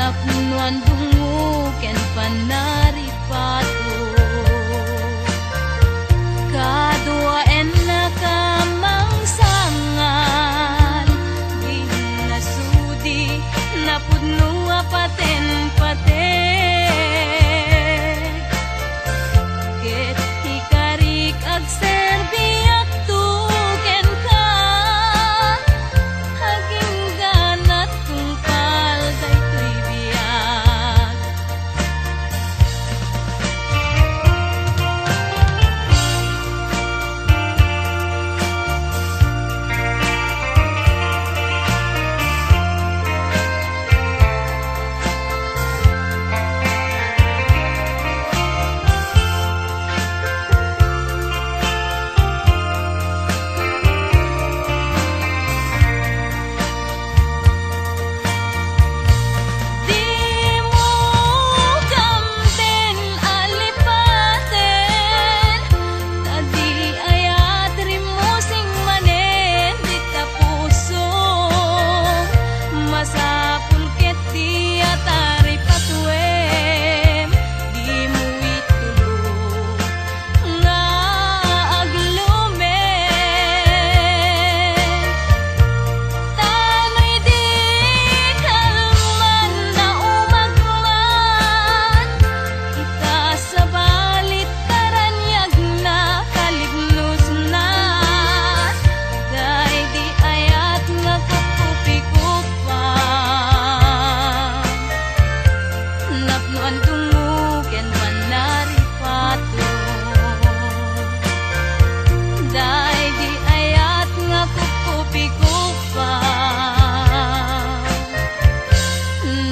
napnuan dunguken panaripato kaduaen na kamangsangan ginasudi napudno paten-paten ket hikarik ag serbiak tuken ka haging ganat tungkal daytoy biag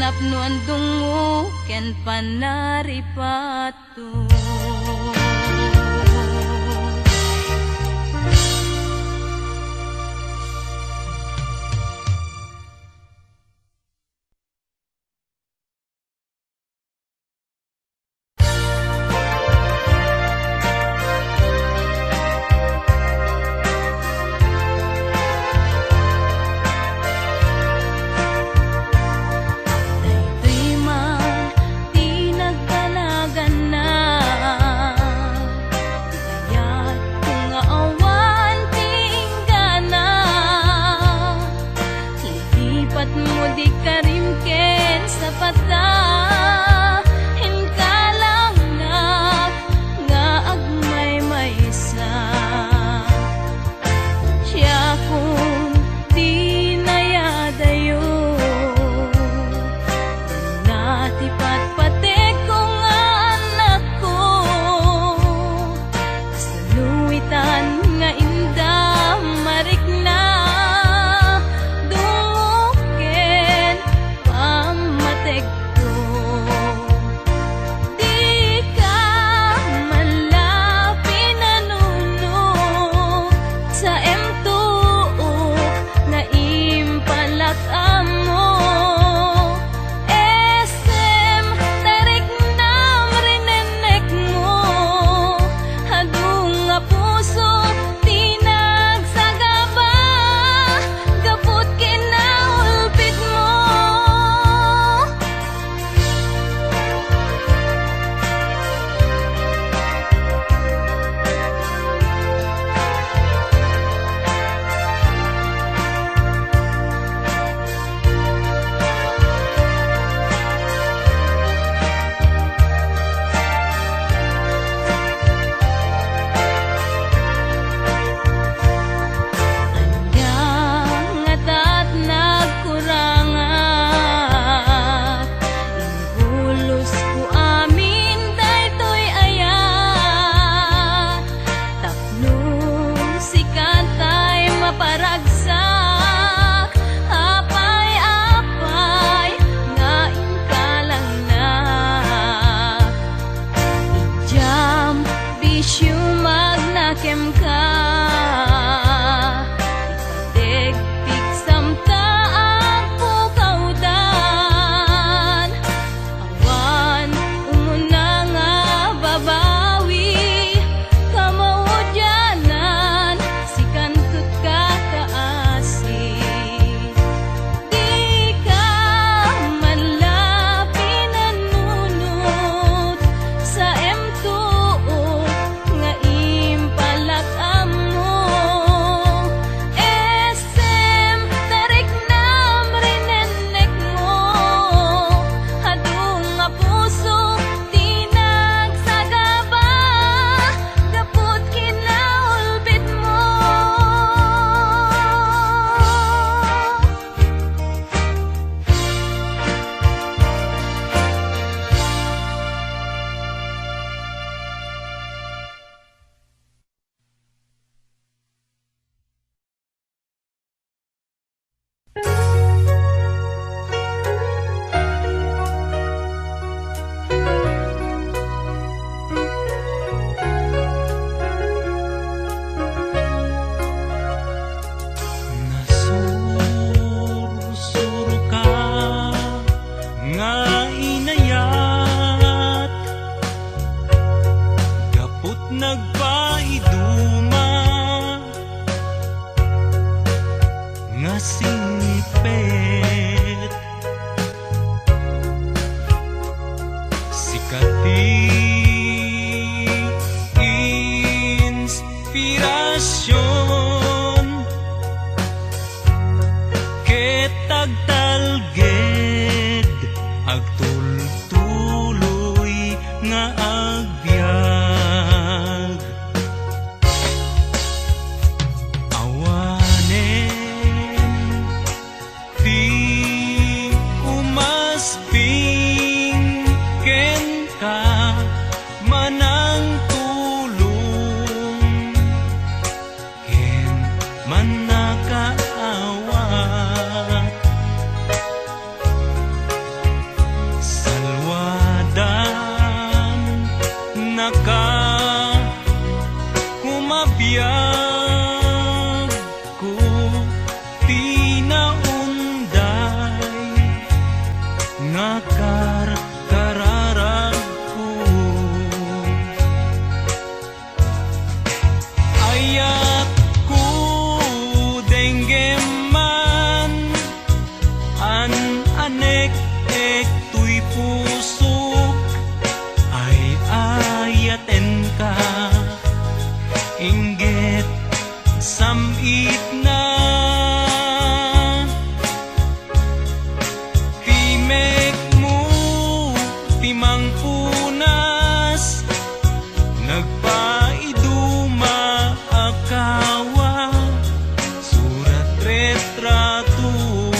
napnuan dunguken panaripato dunguken pamategto nga kararag ko. Ayat ko denggem man an anek ek tuy pusok ay ayaten ka inggit samit na timek mo timang punas nagpaiduma akawa surat retratum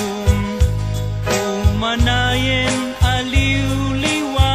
umanayen aliw-liwan.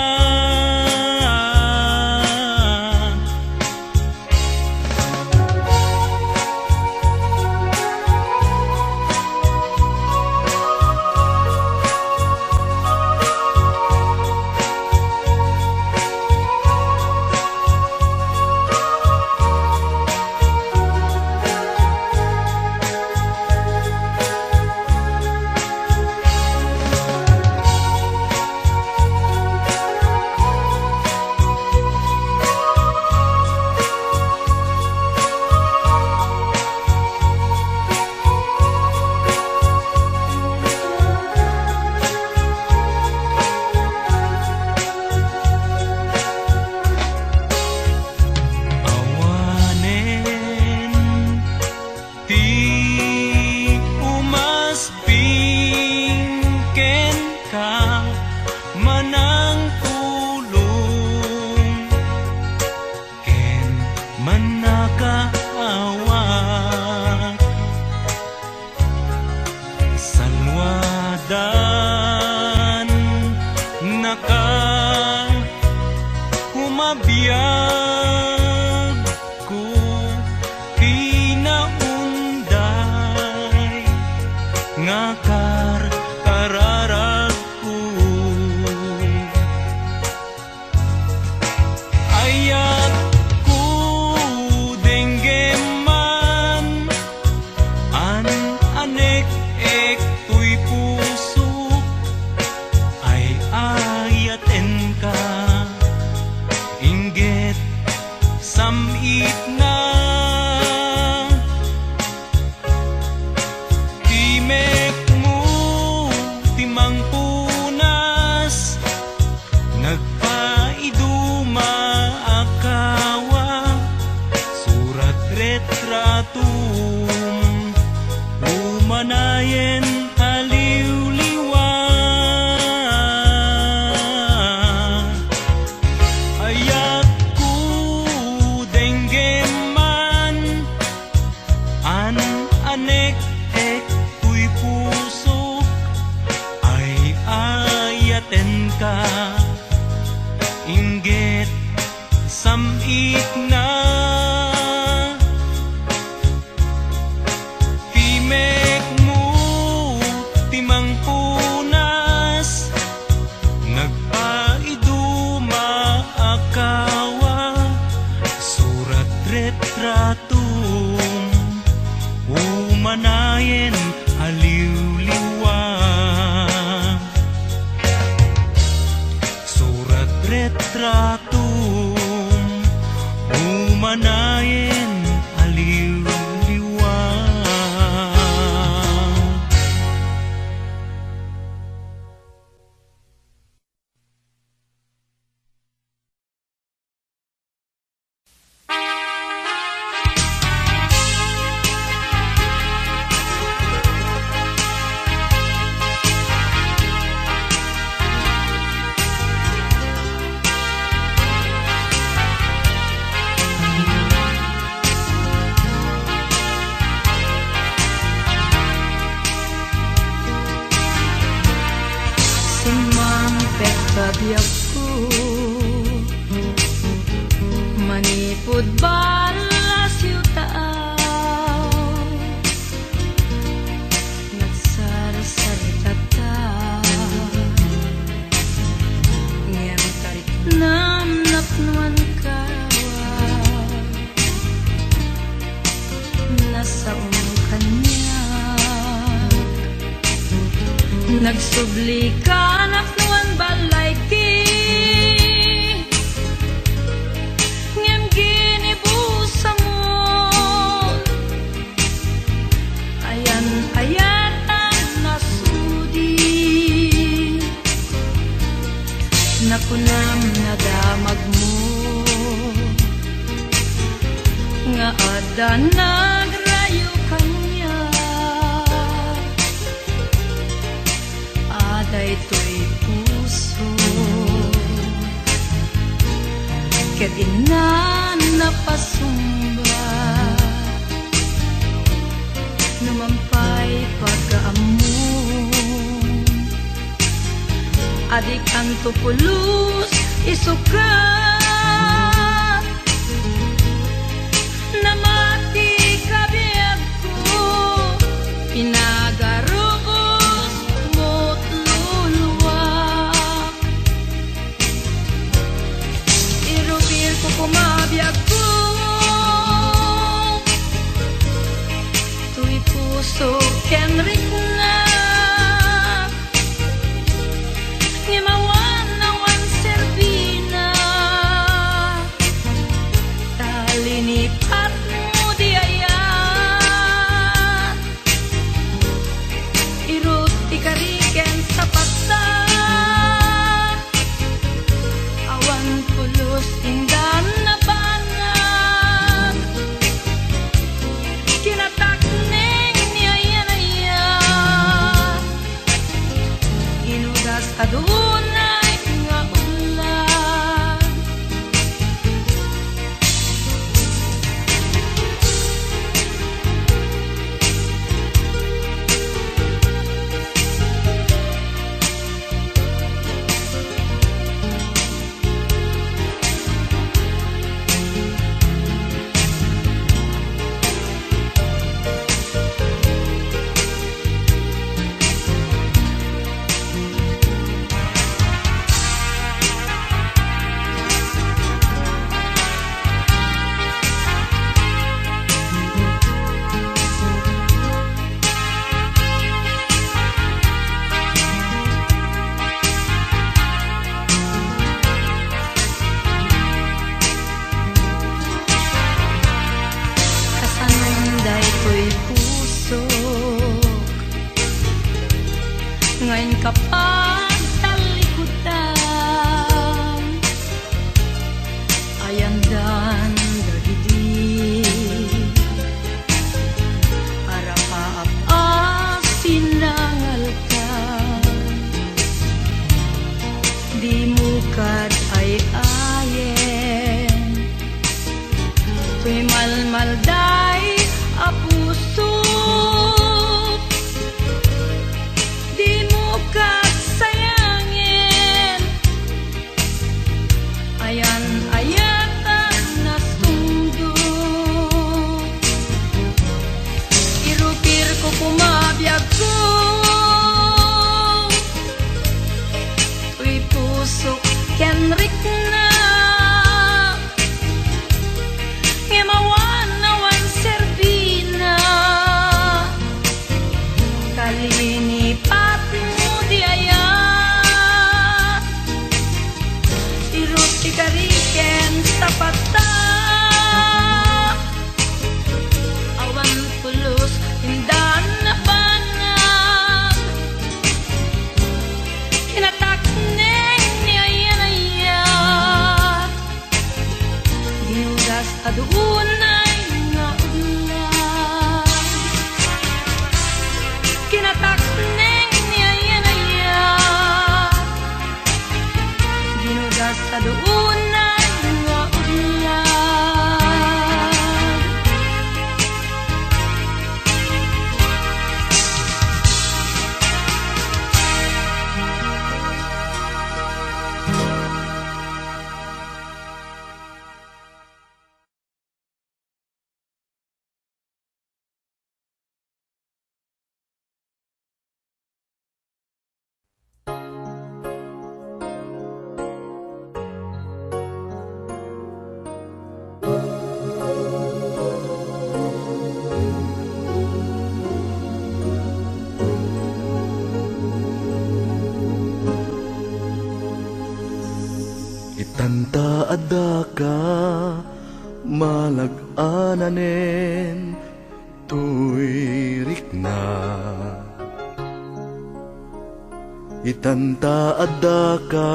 Manang tulong ken manakaawa salwadan naka humabiyag ko pinaunday nga kararag ko. Ayat ko denggem man an anek ek tuy pusok ay ayaten ka inggit samit na timek mo timang punas nagpaiduma akawa surat retratum umanayen aliw-liwan. Ayat ko denggem man an anek ek tuy pusok ay ayaten ka inggit samit na timek mo timang punas nagpaiduma akawa surat retratum umanayen aliw-liwan. Surat retratum umanayen aliw-liwan. Pagbiag ko manipod balas yutaaw nagsarasarita ngem tarik nam napnuan kawa nasa kanya nagsubli ka napnuan nakunam nadamag mo nga adda nagrayo kanya aday to'y puso ket inan napasumba numampay pagkaamon adik kanto pulus isukat namati kabiag ko pinagarubos mo't luluwak irupir ko kumabiyag ko tuy puso kenrik na ngimawan nawan serbina talinipat mo di ayan irut ikariken sa pata awan pulos indan na banag kinatakneng ni ayan inudas adunay nga ulan kasanunday ko'y puso ngayon kapag talikutan ayandan dagidi arapaap sinangalkan di mukad ay ayen tuy malmalday a puso di mukad sayangin ayan ayatan nasundo irupir ko kumabiyag ko tuy puso kenrik na ngimawan nawan serbina kalinipat mo di ayan irut ikariken sa pata awan pulos indan na banag kinatakneng ni ayan ginugas adunay nga ulan kinatakneng ni ayan ginugas adunay nga ulan Itanta adaka malag-ananen tuirik na itanta adaka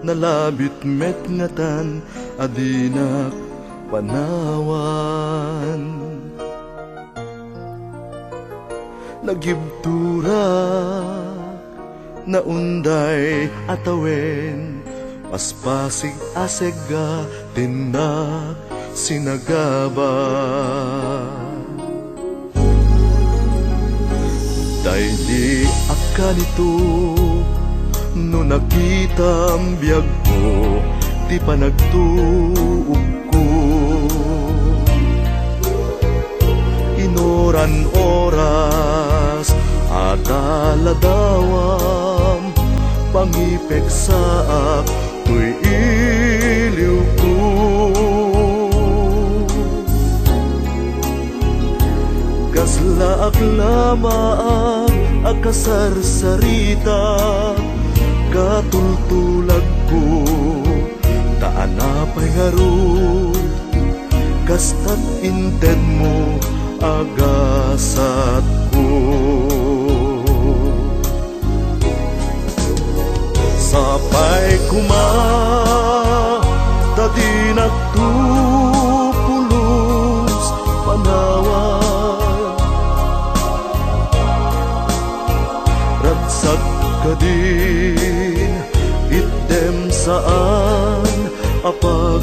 nalabit met ngatan adinak panawan. Nagibtura na unday atawen, paspasig asega tinak sinagaba. Day di akanito no nakita ang biyag ko, di pa nagtuog ko. Inoran oras at aladawam, pangipek saak tuy iliw ko. Kaslaak lamang akasarsarita, katultulag ko taanapay harun, kastat inted mo agasat ko. Sapay kuma tadi nagtupulos panawan, ragsak ka din item saan apag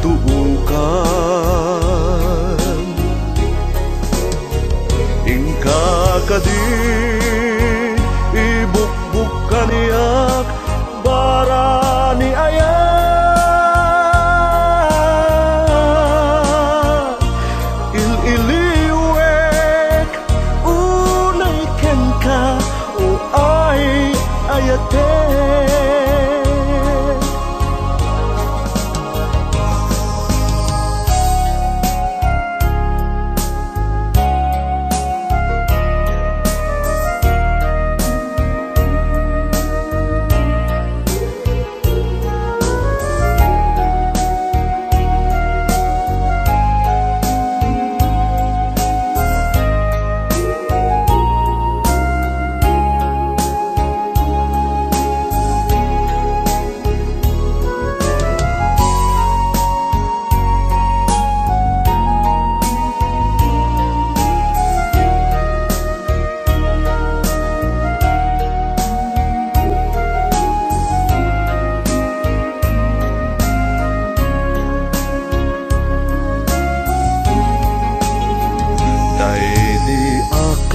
tuukan. Ingka ka din ibukbuk kaniyak bara ni ayat, il-iliwek unay ken ka o ay ayate.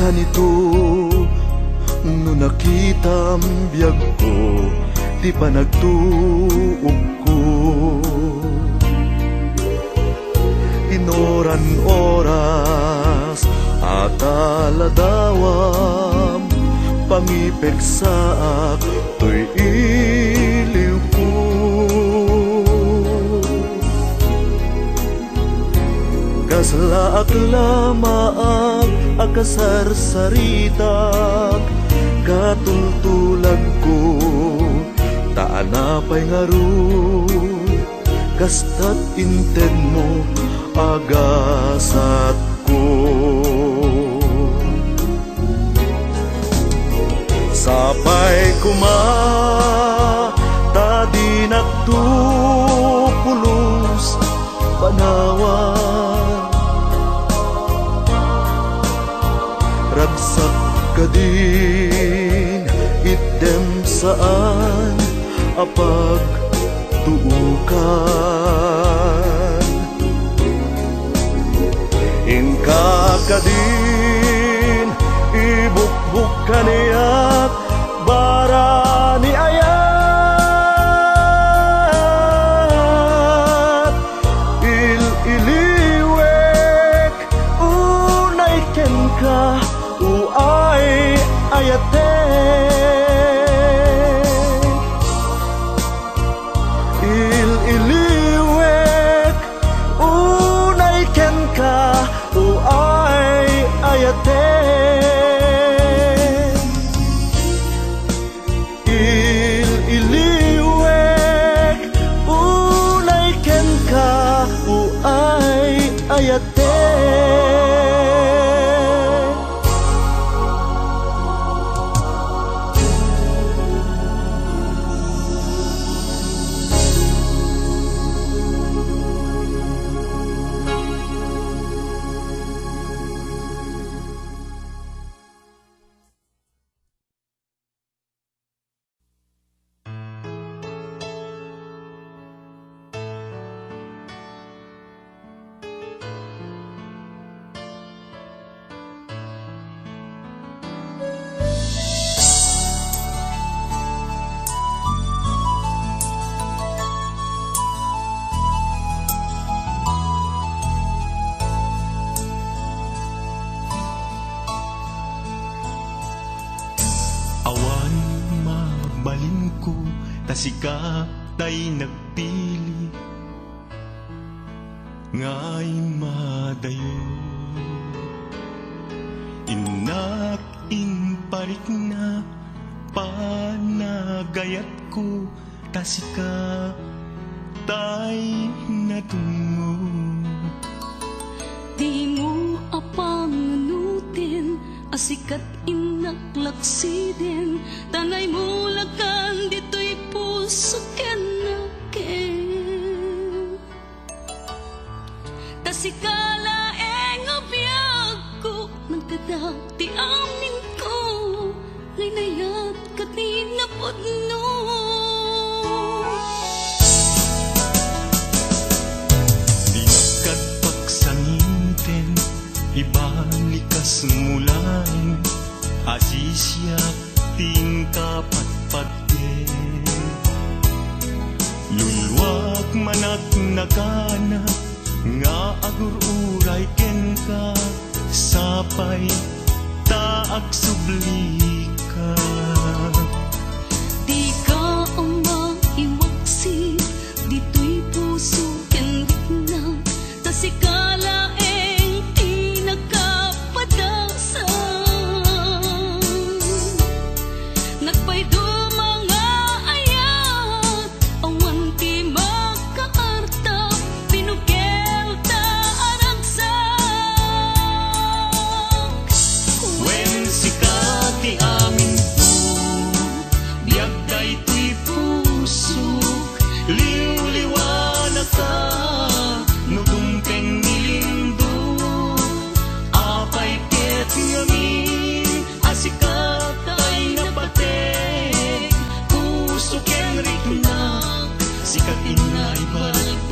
Kanito no nakita ang biyag ko, di pa nagtuog ko. Inoran oras at aladawam, pangipek saak tuy iliw ko. Kaslaak lamang akasarsaritak, katultulag ko taanapay ngarun, kastat inted mo agasat ko. Sapay kuma tadi nagtupulos panawan, ragsak ka din item saan apag tuukan. Ingka ka din ibukbuk kaniyak bara ni ayat, il-iliwek unay ken ka uay ayate. Il-iliwek unay ken ka uay ayate. balin ko, tasika tay nagpili ngay madayo. Inak imparik na panagayat ko, tasika tay natungo. Di mo apang nutin, asikat inaklaksi din, tanay mo lakan dito'y puso kenakin. Tasikala abiyag ko, nagdadati amin ko, ngaynayat katinapod no. Ibalikas mulain, asisyak ting kapatpatyen. Lulwak manak nagana, nga agururay ken ka, sapay taag subli ka. Di ka ang maiwaksi, dito'y puso ken rikna, tasikala sikat inay balikas.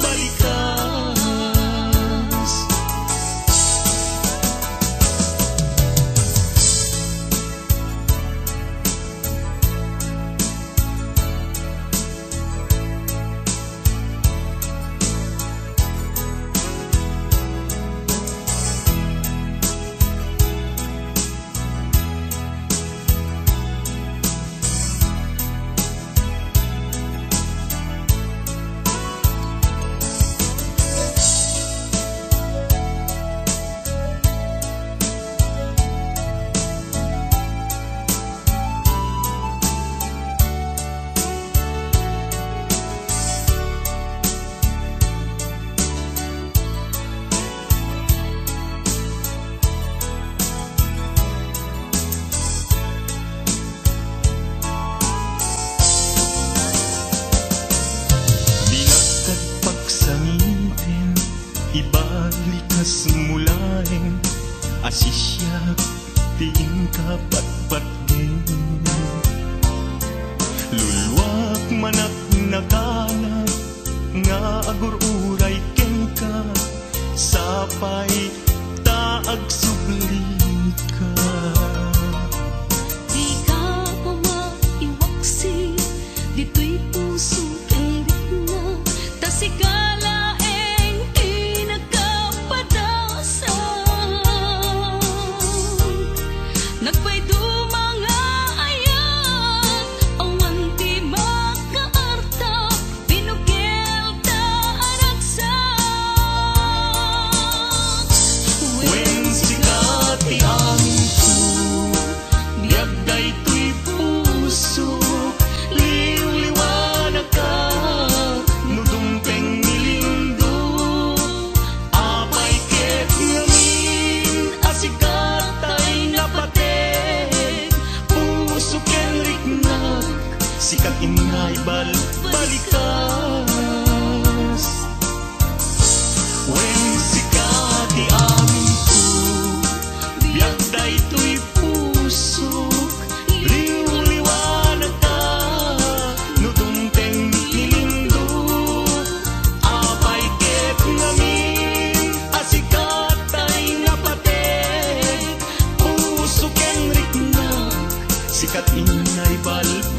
Ibalikas mulain, asisyak ting kapatpatyen. Lulwak manak naganap, nga agururay ken ka, sapay taag subli ka. Di ka pa maiwaksi, dito'y puso ken rikna, tasikala sikat inay balikas. Wen sikat ti amin ko, biag daytoy pusok, liw-liwanag ka, nudumpeng nilindo, apay ket ngamin, asikat tay napateg, puso ken riknak, sikat inay balikas.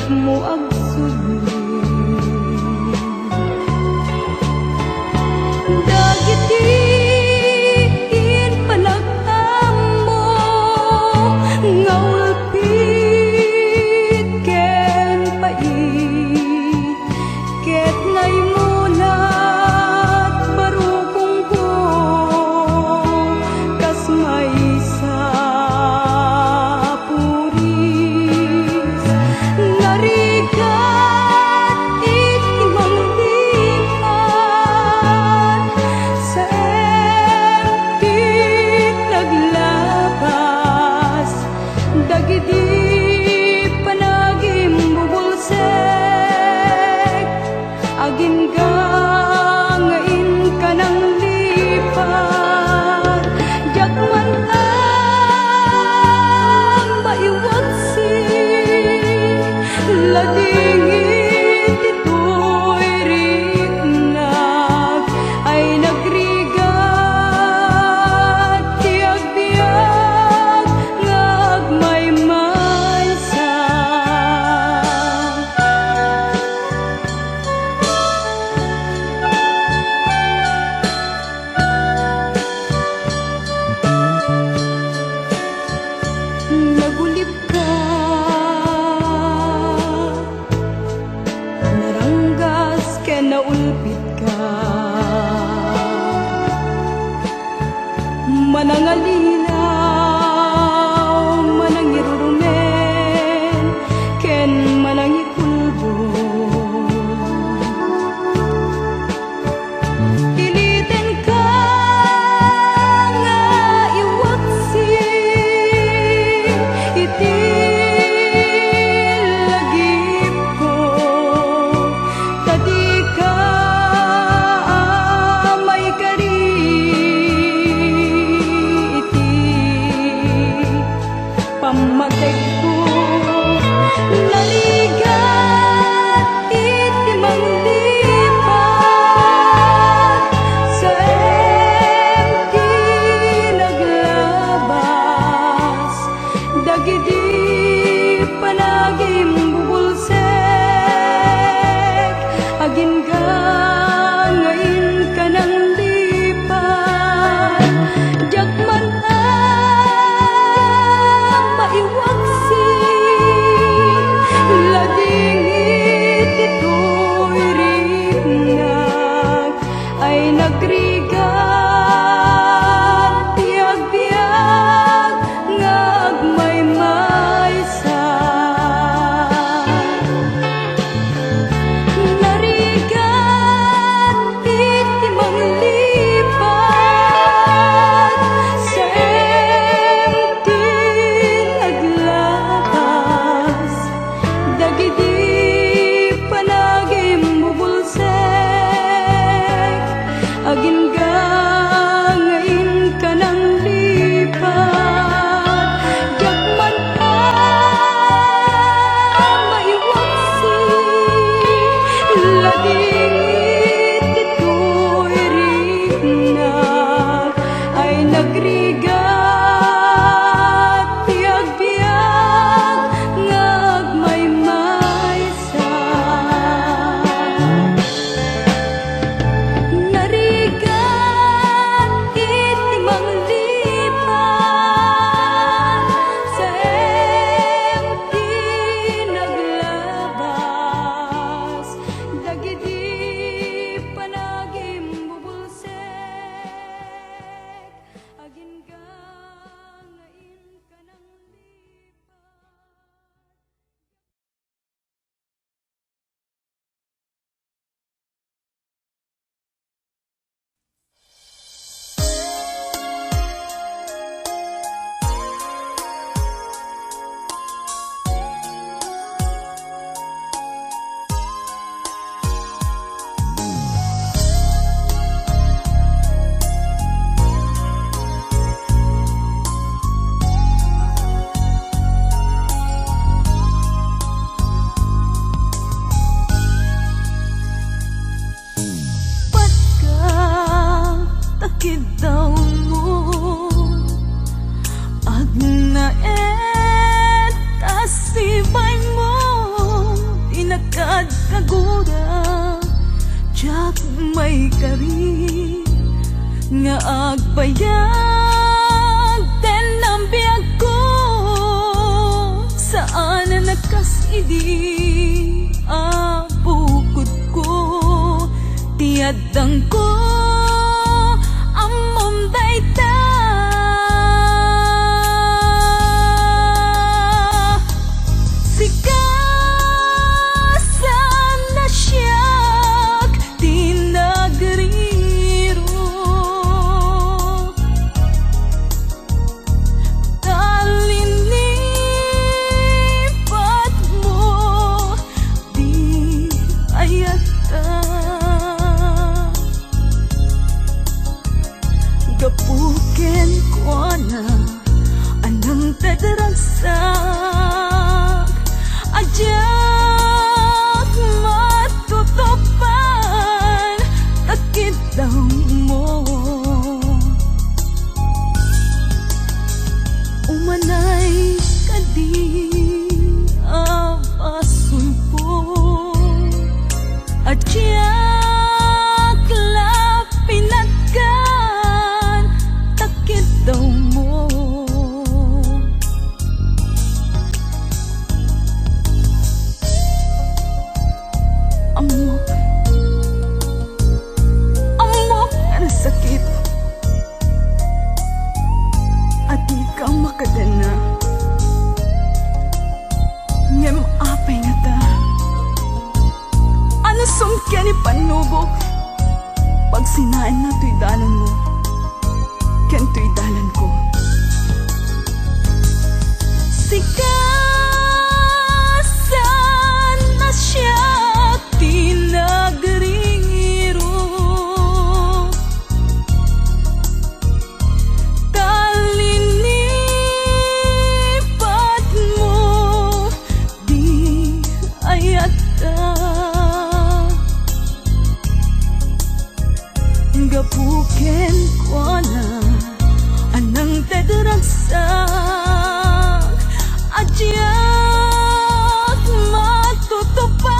mo agsubli. Dagiti in panagamo nga ulpit ken pait ket naimulat barukong ko kas maysa puris narigat iti manglihan sa empit naglabas dagiti panagim bubulsek agin gangain ka ng lipat jakman ang maiwaksi ladingit ito'y rinag ay nagrigat tiag-tiag ngagmaymaysa. Nagulip ka, naranggas ken naulpit ka, manangalilaw, manangirurumen, ken manangikulbo. Piliten ka nga iwaksi iti lagip ko tadi ka may kari iti pamateg ko naligat iti manglipat sa empty naglabas dagiti panagim bubulsek agin gangain ka ng lipat jakman ang maiwaksi may kari nga agbayag ten ang biyag ko saan na nakasidi abukod ko tiadang ko amom dayta sikasan na siyak tinagriro talinipat mo di ayata gapuken ko na anang tadaragsak ajak matutupan takit daw mo umanay kadi apasulpo ajak lapinatkan takit daw mo amok amok ang sakit at di ka makadana ngem apay nga ta ano sumkyan ni panubok pag sinain na to'y dalan mo ken to'y dalan ko sikasan na siya tinagriro talinipat mo di ayata gapuken ko na anang tadaragsak ajak matutupan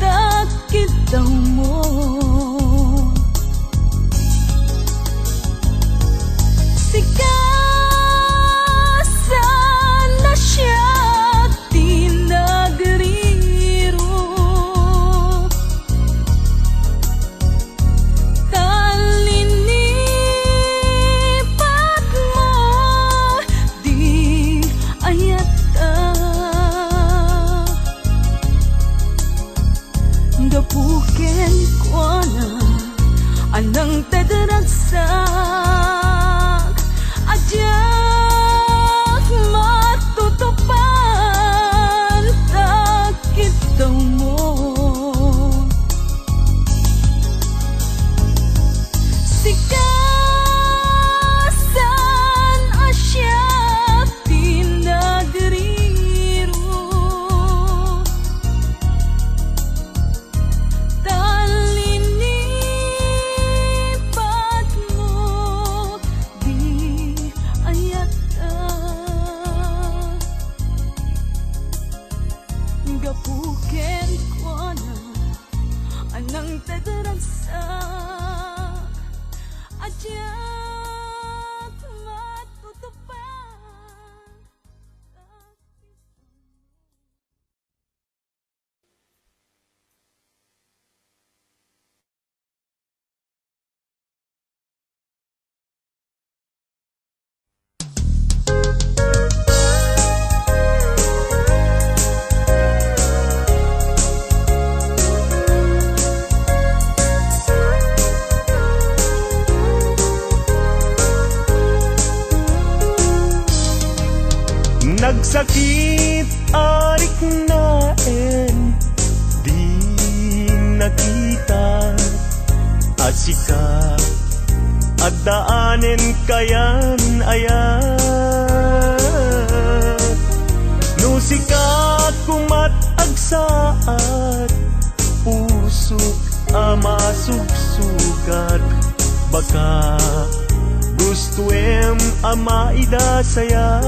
takit daw mo sikasan na siya tinagriro talinipat mo di ayata gapuken ko na anang tadaragsak ajak matutupan takit daw mo sikasan asya tinagriro talinipat mo di ayata gapuken ko na anang tadaragsak ajak matutupan Nagsakit arik naen di nakita asika at daanen kayan ayat no sikat kumat agsaat pusok ama sugsugat baka gustuem ama ida saya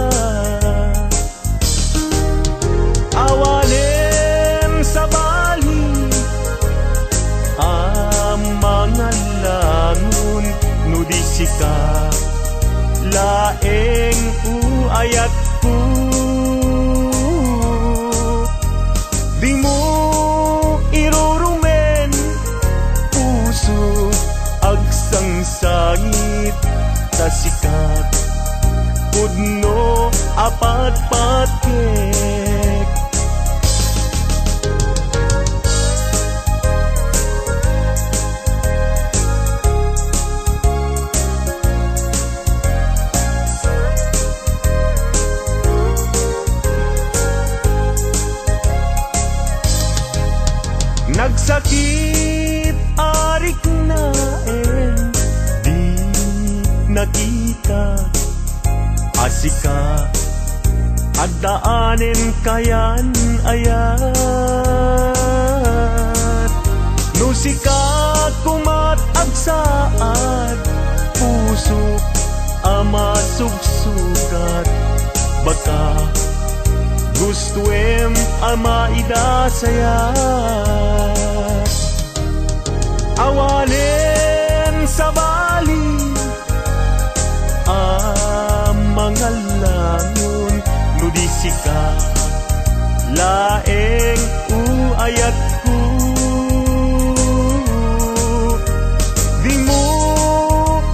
awanen sa bali laeng uayat ko. Di mo irurumen puso agsang sangit ta sikat pudno apat patkek. Nagsakit arik naen di nakita asika at daanin kayan ayat nusika kumat agsaat puso ama sugsugat baka gustuem ama idasayat awanen sa bali mga langon nudisika laeng uayat ko. Di mo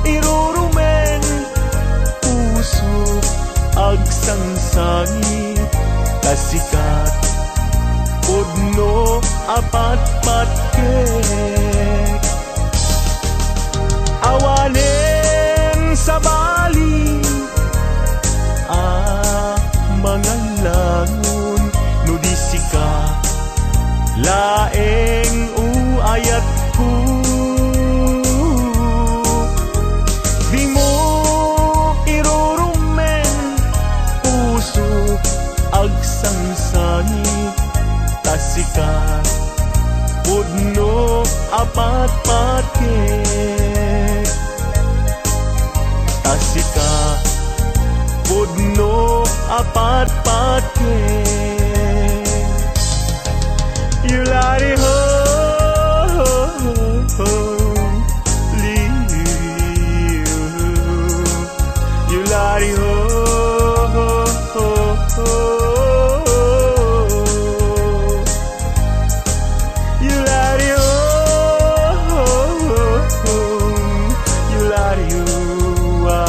irurumen puso agsang sangit kasikat pudno apat patkek awanen sa bali mga langon nudisika laeng uayat ko. Di mo irurumen puso agsang sangit tasika pudno apat patkek tasika pudno apat patkek. You let it ho, leave you let it ho, you let it ho, you let it ho.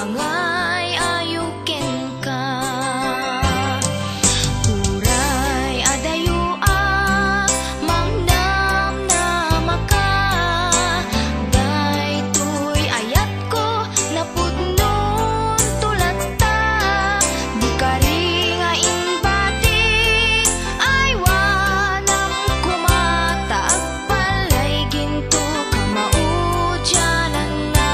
angay ayuken ka. Uray adayo mangdam na maka. Daytoy ayat ko napudnon tulat ta. Di ka rin nga inbati ay wanang kumataag palay ginto ka maudyanan na.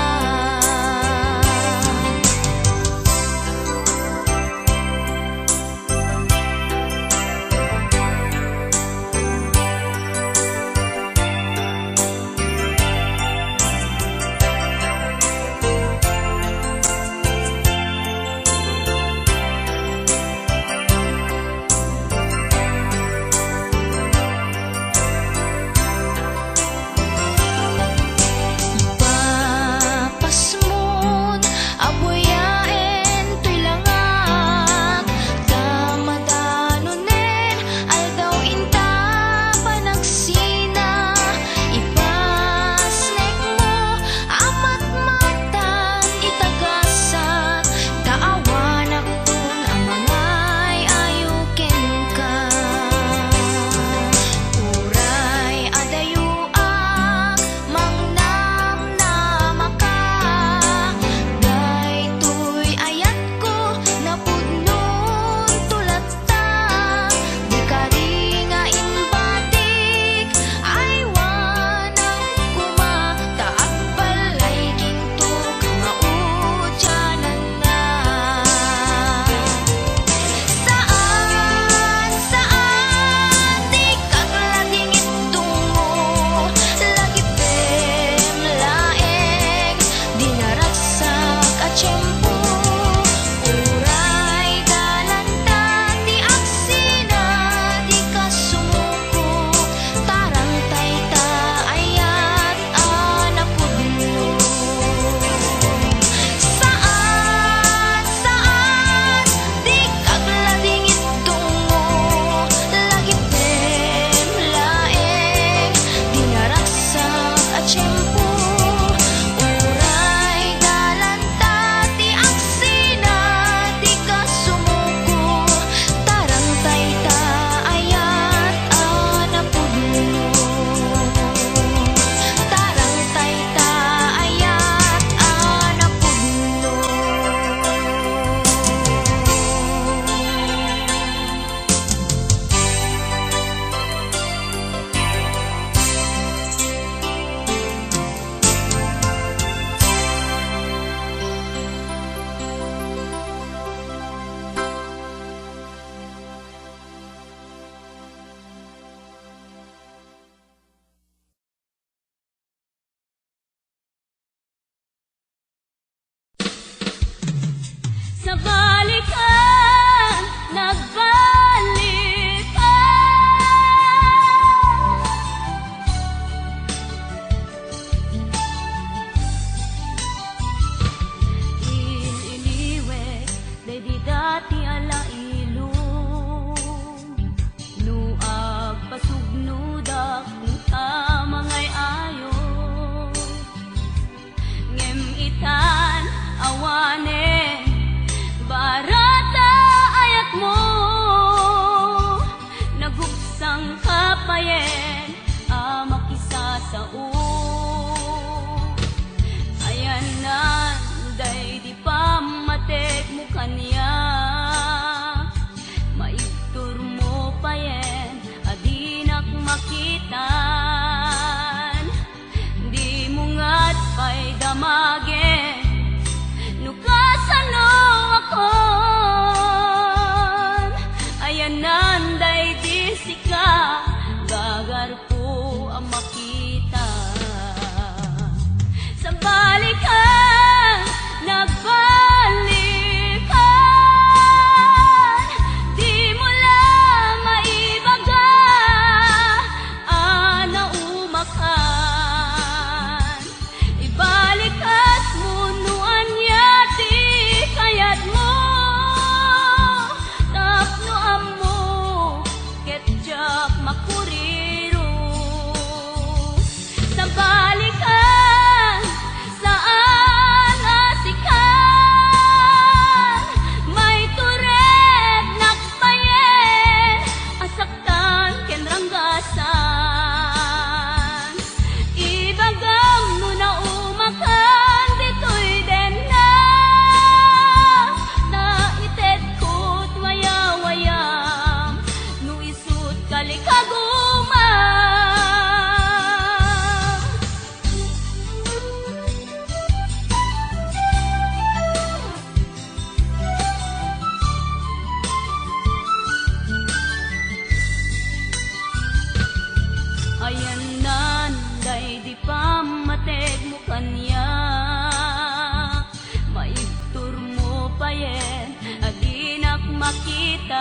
makitan,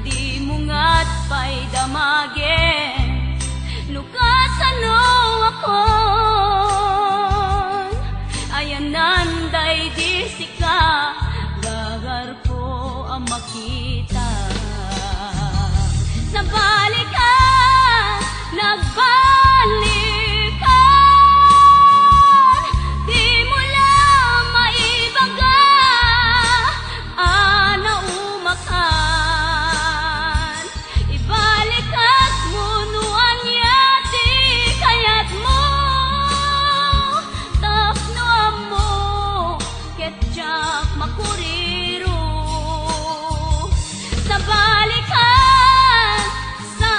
di mo nga't pa'y damagin, nukasano ako. Ayan nanday di sika, gagar ko ang makita. Nabalik ka, nagbalikan, di mo lang maibaga, naumakan. Ibalikas mo nuan yati, kayat mo, tapno mo, ketjak makuriro. Nabalikan sa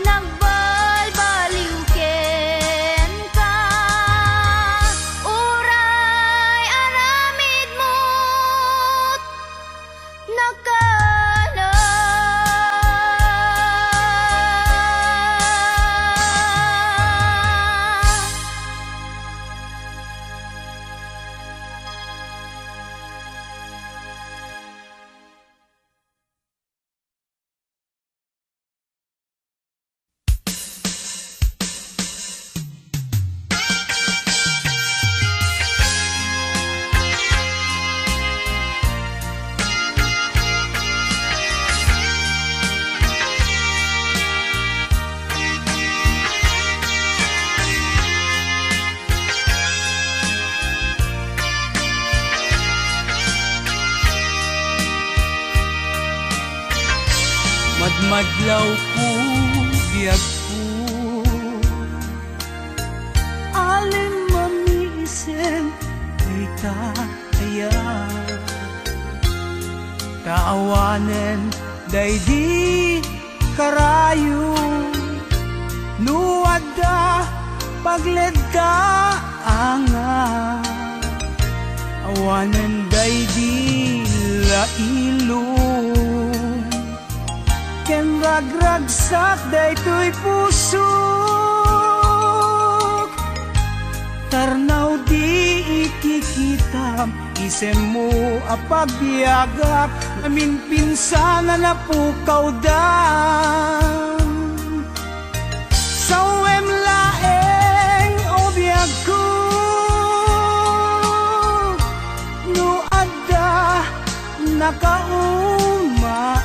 nagbalbaliw ken ka. Uray aramid mo't nakala. Madmadlaw ko biyag ko, Alin mamiisen ay kaya. Kaawanen day di karayo, nuwada pagled ka anga. Awanen day di lailong, ken ragragsak daytoy pusok. Tarnaw di ikikitam, isem mo apagbiagak, amin pinsana na pukaw dam. Sawem laeng o biag ko, no adda nakaumaan.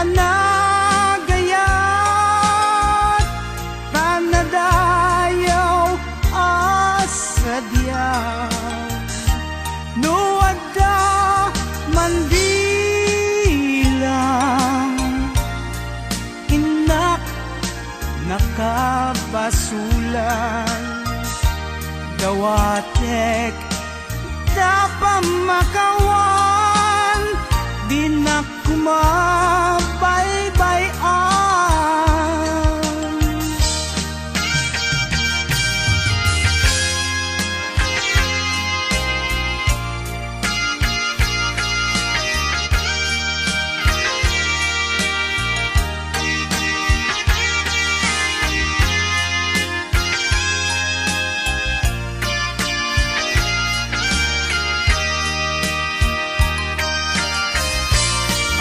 Anagayat tanadayaw asadya, nuwada mandilang inak nakabasulan. Dawatek tapamakawan, di na kumabaybayan.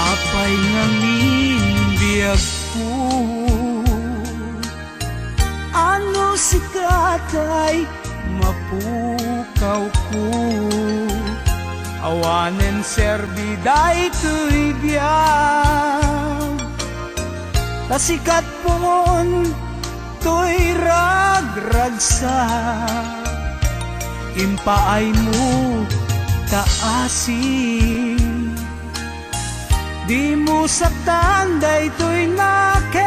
Apay ngamin biyag ko, ano si katay mapukaw ko. Awanen serbi daytoy biyag, tasikat pon to'y ragragsak. Impaay mo taasin, di mo saktan daytoy naken.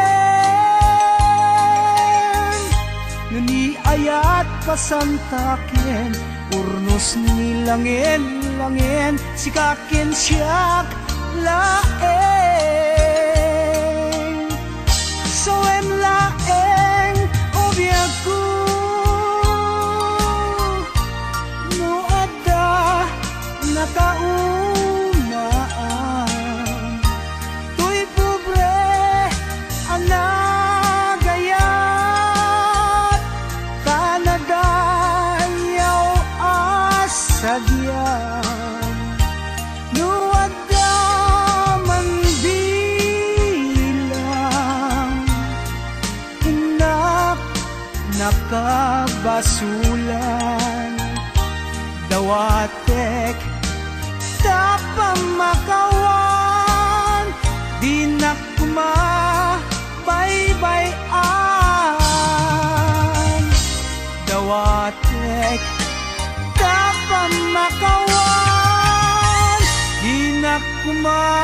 Ngani ayat pasantaken, urnos ni langin sikaken siyak laeng. Soem laeng o biag ko, no adda nakaumaan. Tuy pobre anagayat tanadayaw asadyan, nuwada mandilang inak nakabasulan. Dawatek tapamakawan, di na kumabaybayan. Dawatek tapamakawan, di na kumabaybayan.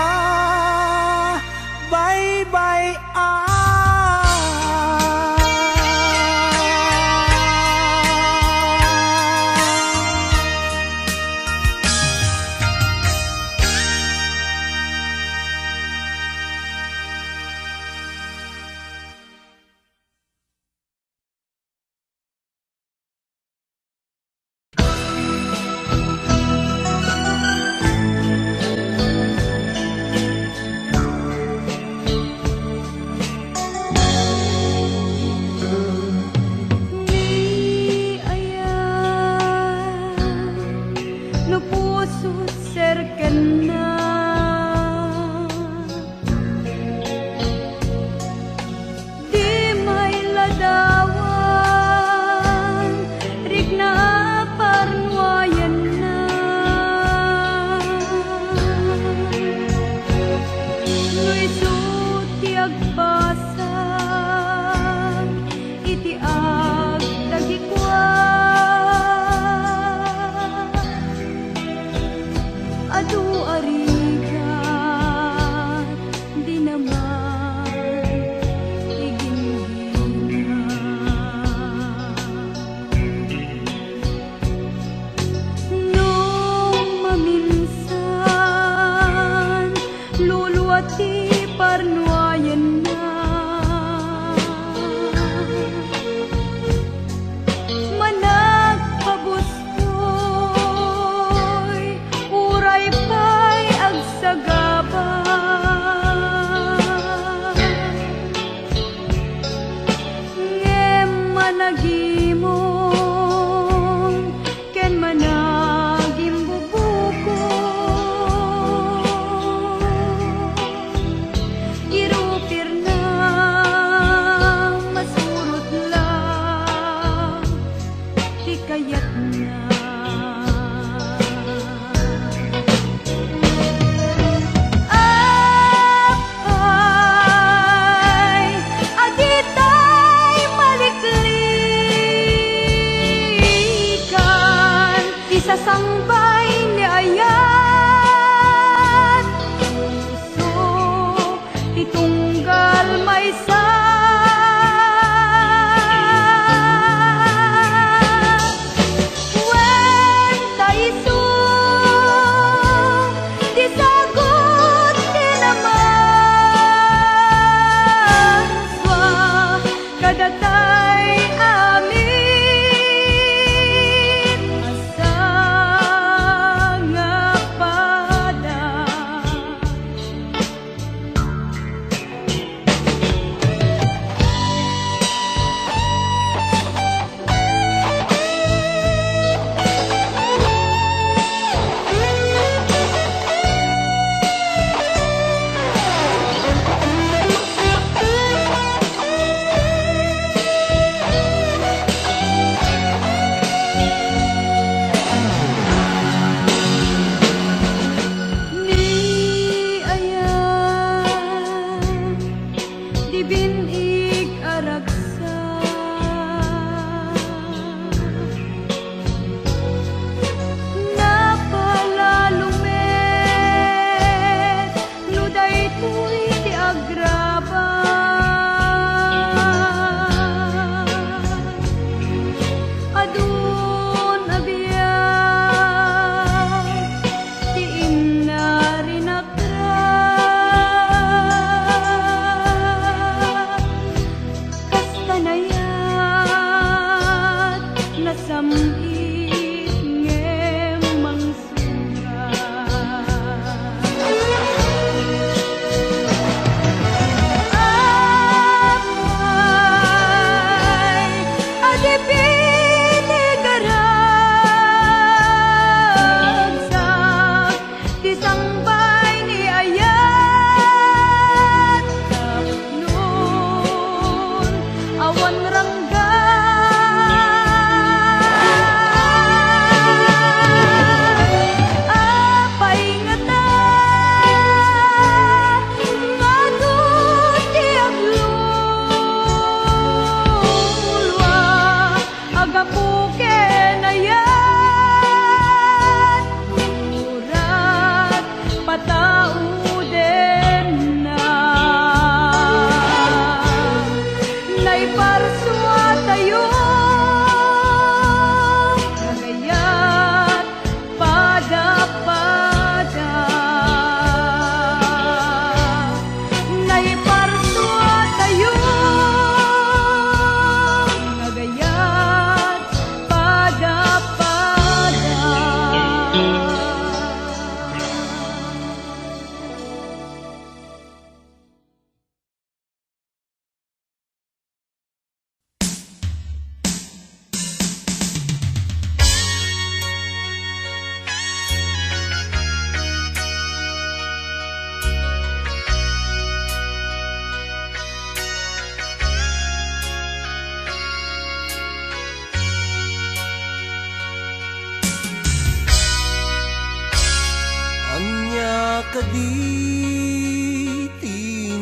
kaditi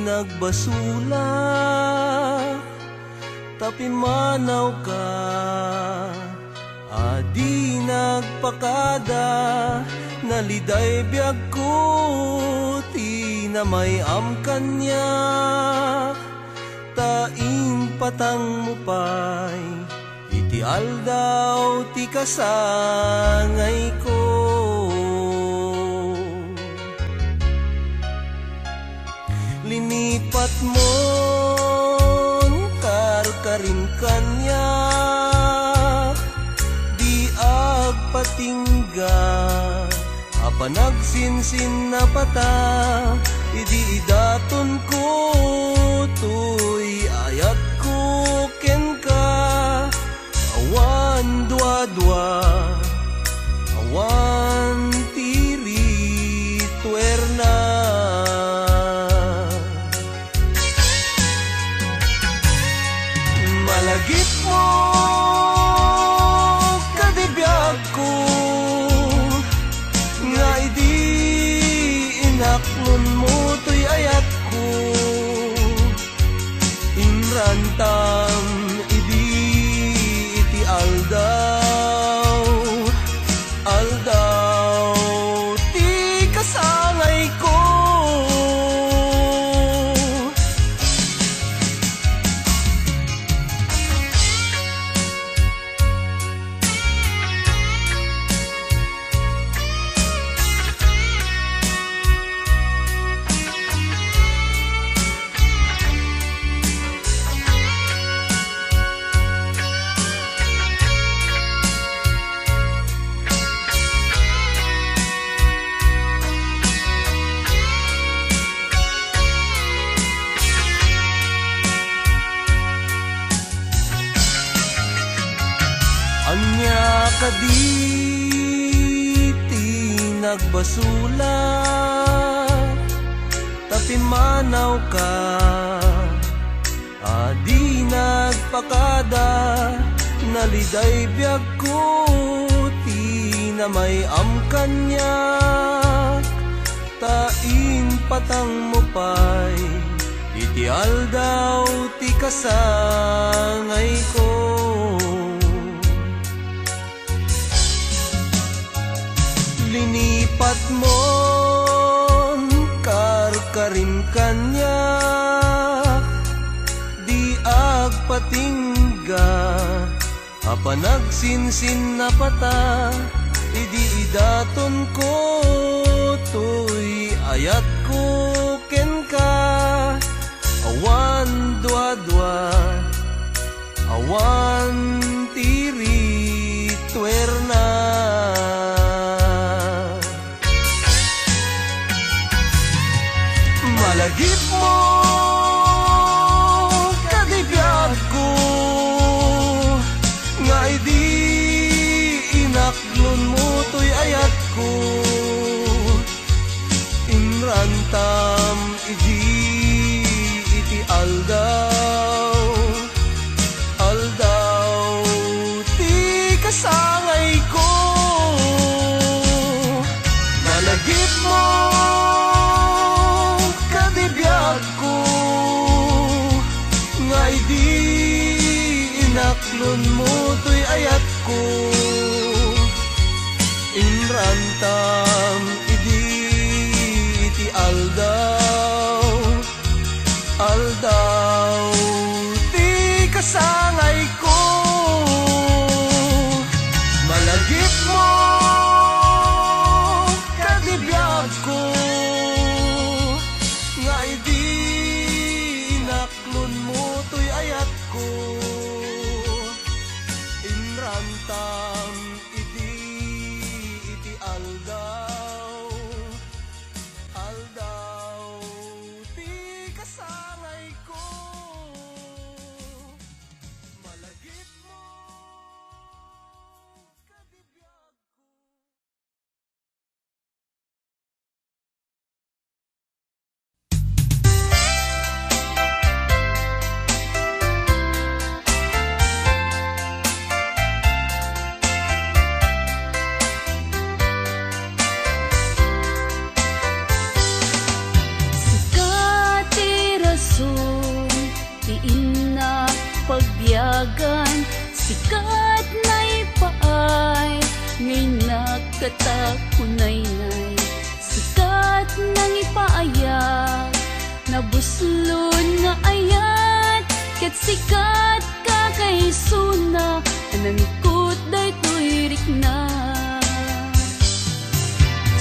nagbasula, tapi manaw ka, adi nagpakada, naliday biyag ko, ti na may amkanya, taing patang mo pa'y, iti aldaw ti kasangay ko. Linipat mo karkarin kanya, di agpatingga, apa nagsinsin na pata, idi idaton ko, tuy ayat ko ken ka, awan dua-dua, awan tiri tuerna. Malagip mo kadibiyag ko, nga idi inaklon mo tuy ayat ko, inrantam idi iti aldaw, aldaw ti kasangay ko. Anya kaditi nagbasula, tapi manaw ka, adi nagpakada, naliday biyag ko, ti na may amkanya, tain patang mo pa'y, iti aldaw ti kasangay ko. Linipat mo karkarin kanya, di agpatingga, apa nagsinsin na pata, idi idaton ko, tuy ayat ko ken ka, awan dua-dua, awan tiri tuerna. Malagip mo kadibiyag ko, nga idi inaklon mo tuy ayat ko, inrantam idi iti aldaw, aldaw ti kasangay ko. Malagip mo kadibiyag ko, nga idi inaklon mo tuy ayat ko, inrantam idi iti aldaw, aldaw ti kasangay ko. Malagip mo kadibiyag ko, nga idi inaklon mo tuy ayat ko, inrantam idi iti aldaw, sikat na ipaay, ngay nakatakunaynay. Sikat nang ipaayak, nabuslon nga ayat, ket sikat ka kay suna, anang ikot daytoy rikna.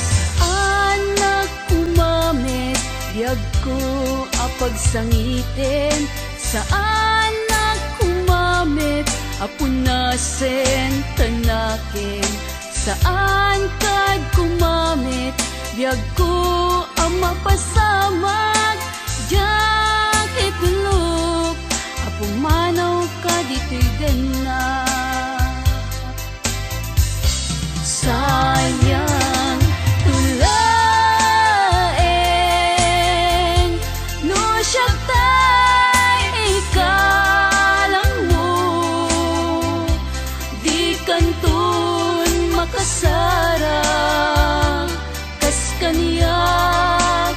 Saan nagkumamit, biyag ko apagsangitin, saan nagkumamit, apunasen tanakin, saan kad kumamit, biyag ko ang mapasamag, jak itulog, apumanaw ka dito'y gana. Sayang tulaeng, no siya tay ikalang mo, di kantun makasarang, kas kaniyak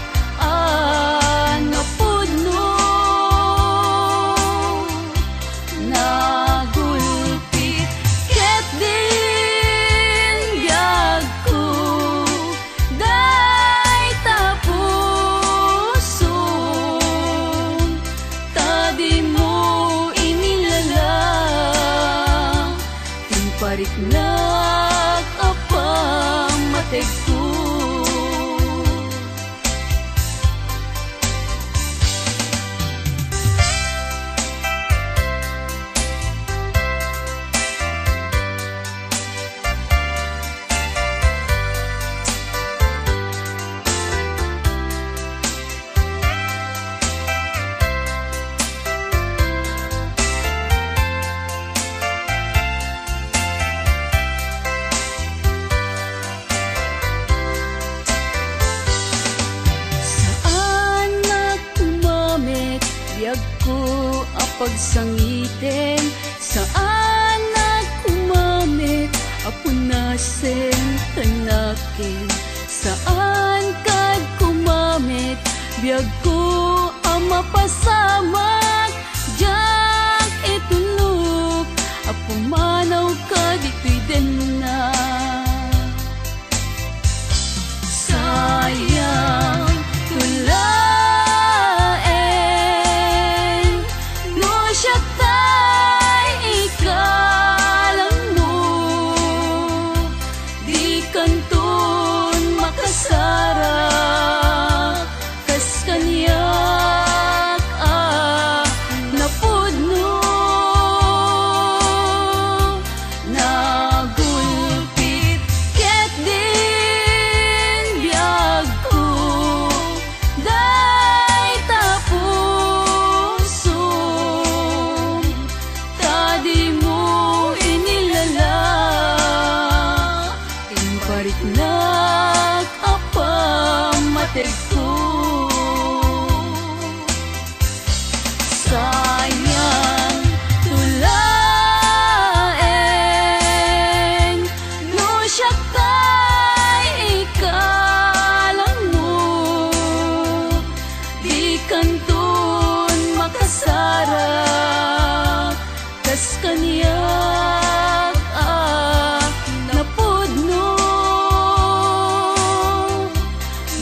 napudno, nagulpit ket din biyag ko, day tapuson, tadi mo inilalang, timparik nak apamatig ko. Saan nagkumamit, biyag ko apagsangitin, saan nagkumamit, apunasen tanakin, saan kad kumamit, biyag ko ang mapasamag, jak itulog, apumanaw ka dito'y dena. Sayang tulaeng, no siya tay ikalang mo, di kantun makasara, kas kaniyak napudno, nagulpit ket din biyag ko, day tapuson, tadi mo inilalang, timparik nak apamatig ko. Sayang tulaeng, no siya tay ikalang mo, di kantun makasara, kas kaniyak napudno,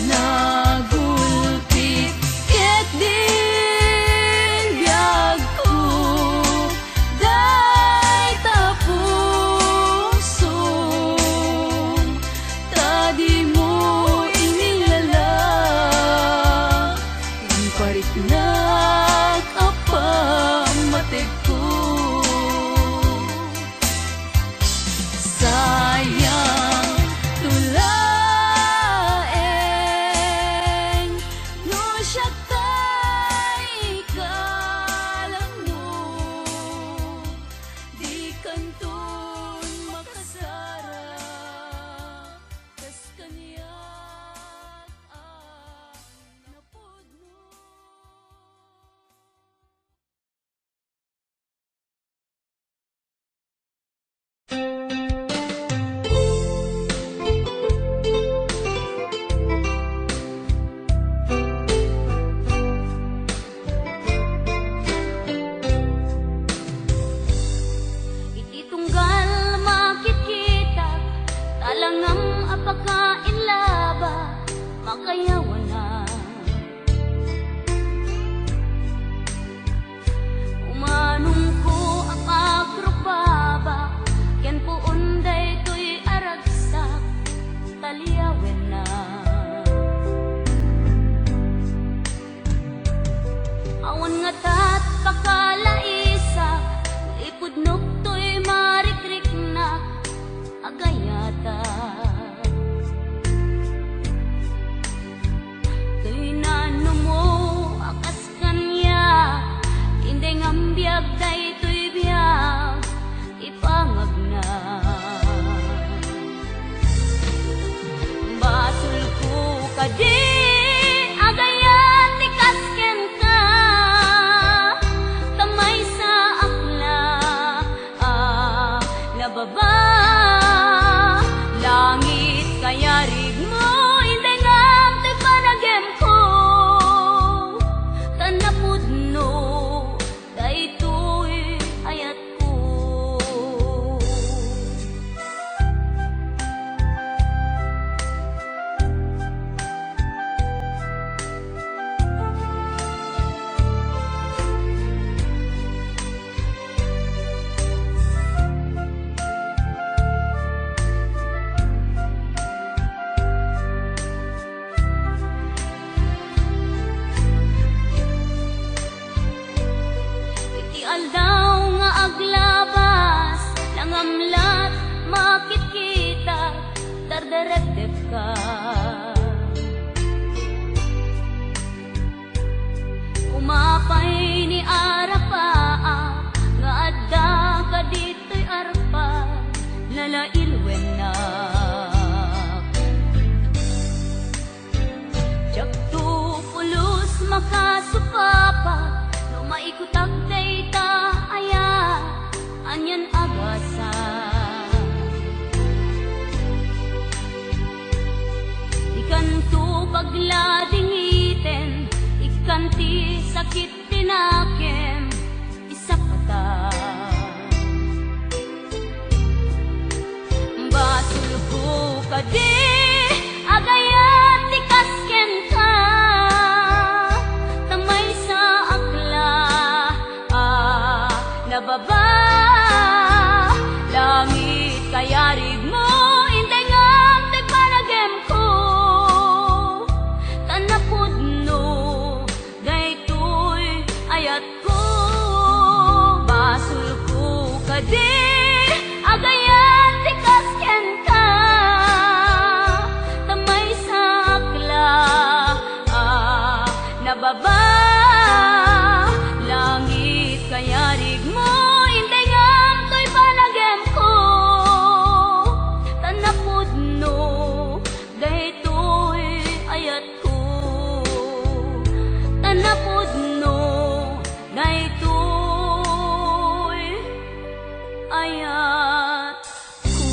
nagulpit ket din biyag ko, day tapuson, tadi mo inilalang, timparik nak apamatig ko. Sayang tulaeng, no siya tay ikalang mo, di kantun makasara, kas kaniyak napudno. pakalaisa, ipudnok to'y marikrik na agayata. To'y nano mo akas kanya, hindi ngambiyag day to'y biyag ipangag na. Basul ko kadi agayat ikasken ka, tamay sa akla nababa. Langit kaya rig mo hindi ngam to'y panagem ko, tanapudno daytoy ayat ko. Iti aldaw nga aglabas, langamlat makikita, dardaretep ka. Umapay ni arapaa, nga adda ka dito'y arpa, lalailwen na. Jakto pulos makasupapa, no maikutak dayta aya, anyan agasa. Ikanto paglading iten, ikanti sakit tinakem, isa pata. Basul ko kadi agayat ikasken ka, tamay sa akla nababa. Langit kaya rig mo hindi ngam to'y panagem ko, tanapudno daytoy ayat ko. Basul ko kadi agayat ikasken ka, tamay sa akla nababa. Langit kaya rig mo hindi ngam to'y panagem ko, tanapudno daytoy ayat ko. Tanapudno daytoy ayat ko.